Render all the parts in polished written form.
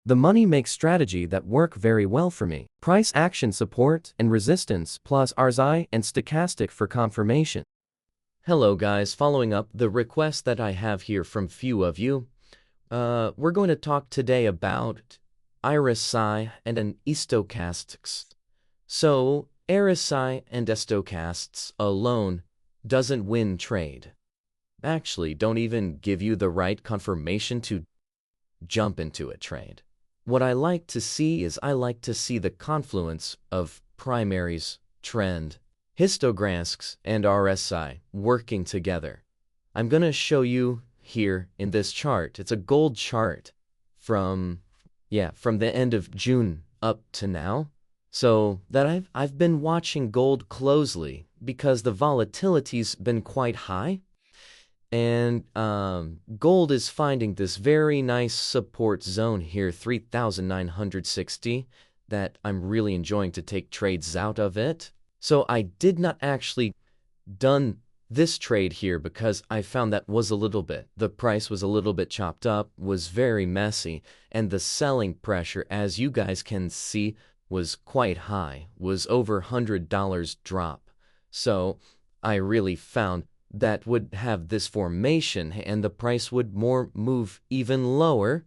the money makes strategy that work very well for me. Price action support and resistance plus RSI and Stochastic for confirmation. Hello guys, following up the request that I have here from few of you, we're going to talk today about RSI and Stochastics. So, RSI and Stochastics alone doesn't win trade. Actually, don't even give you the right confirmation to jump into a trade. What I like to see is I like to see the confluence of primaries, trend, histograms, and RSI working together. I'm going to show you here in this chart. It's a gold chart from the end of June up to now. So that I've been watching gold closely because the volatility's been quite high. And gold is finding this very nice support zone here, 3,960, that I'm really enjoying to take trades out of it. So I did not actually done this trade here because I found that the price was a little bit chopped up, was very messy, and the selling pressure, as you guys can see, was quite high, was over $100 drop. So I really found that would have this formation and the price would move even lower.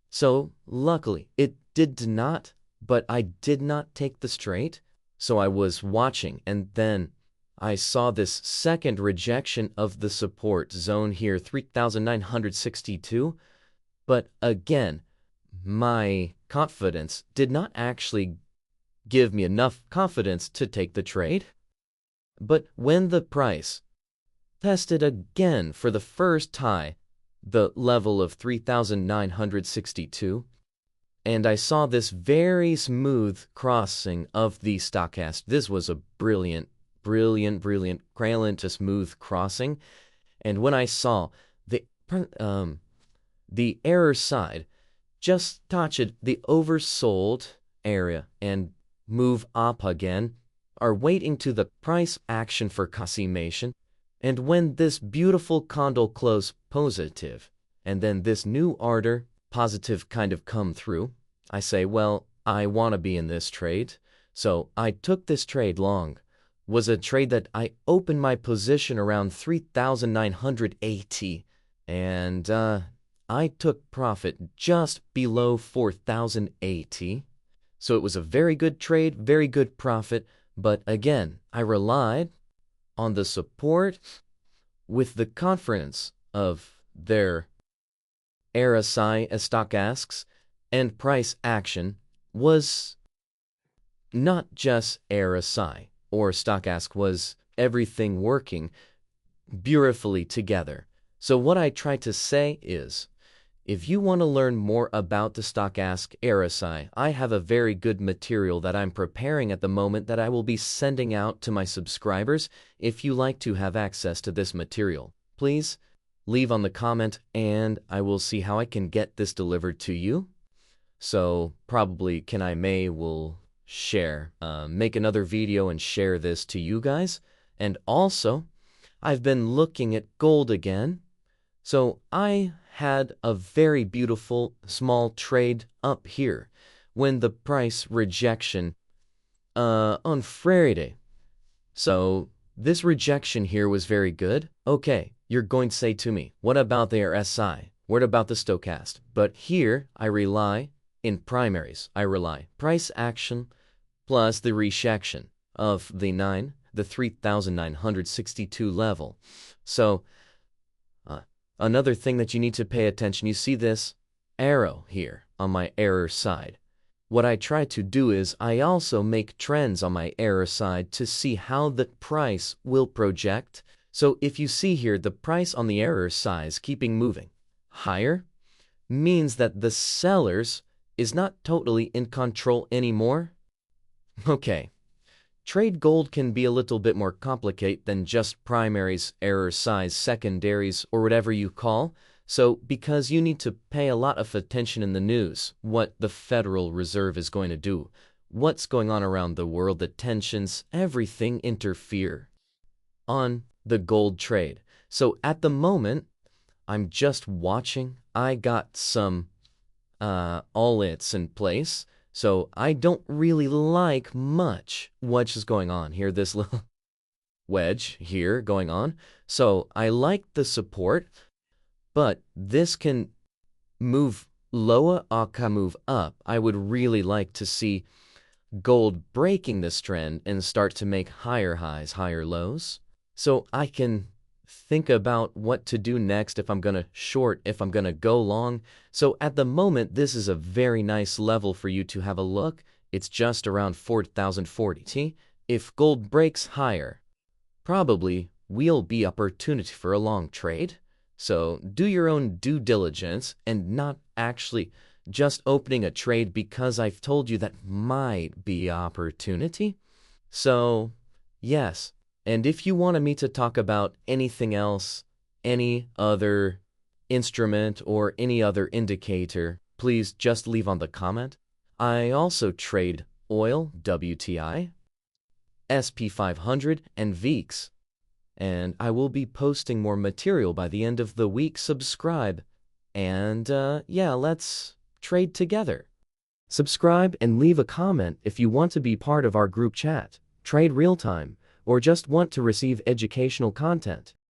So luckily it did not, but I did not take the straight. So I was watching and then I saw this second rejection of the support zone here, 3,962. But again, my confidence did not actually give me enough confidence to take the trade. But when the price tested again for the first time the level of 3,962, and I saw this very smooth crossing of the stochastic. This was a brilliant crayon to smooth crossing. And when I saw the error side just touched the oversold area and move up again, are waiting to the price action for confirmation. And when this beautiful candle close positive, and then this new order positive kind of come through, I say, well, I want to be in this trade. So I took this trade long. Was a trade that I opened my position around 3,980, and I took profit just below 4,080. So it was a very good trade, very good profit, but again, I relied on the support with the confidence of their RSI and Stochastics, and price action was not just RSI or Stochastic, was everything working beautifully together. So what I try to say is, if you want to learn more about the Stochastic RSI, I have a very good material that I'm preparing at the moment that I will be sending out to my subscribers. If you like to have access to this material, please leave on the comment and I will see how I can get this delivered to you. So probably will share, make another video and share this to you guys. And also, I've been looking at gold again. So I had a very beautiful small trade up here when the price rejection on Friday. So this rejection here was very good. Okay, you're going to say to me, what about the RSI? What about the Stochastic? But here I rely in primaries. I rely price action plus the rejection of the 3,962 level. So another thing that you need to pay attention, you see this arrow here on my error side. What I try to do is I also make trends on my error side to see how the price will project. So if you see here the price on the error side is keeping moving higher, means that the sellers is not totally in control anymore. Okay. Trade gold can be a little bit more complicated than just primaries, error size, secondaries, or whatever you call. So, because you need to pay a lot of attention in the news, what the Federal Reserve is going to do, what's going on around the world, the tensions, everything interfere on the gold trade. So, at the moment, I'm just watching. I got some all it's in place. So I don't really like much what's going on here, this little wedge here going on. So I like the support, but this can move lower or can move up. I would really like to see gold breaking this trend and start to make higher highs, higher lows. So I can think about what to do next, if I'm going to short, if I'm going to go long. So at the moment, this is a very nice level for you to have a look. It's just around 4,040. If gold breaks higher, probably will be opportunity for a long trade. So do your own due diligence and not actually just opening a trade because I've told you that might be opportunity. So yes, and if you wanted me to talk about anything else, any other instrument or any other indicator, please just leave on the comment. I also trade oil, WTI, SP500, and VIX. And I will be posting more material by the end of the week. Subscribe. And yeah, let's trade together. Subscribe and leave a comment if you want to be part of our group chat, trade real time, or just want to receive educational content.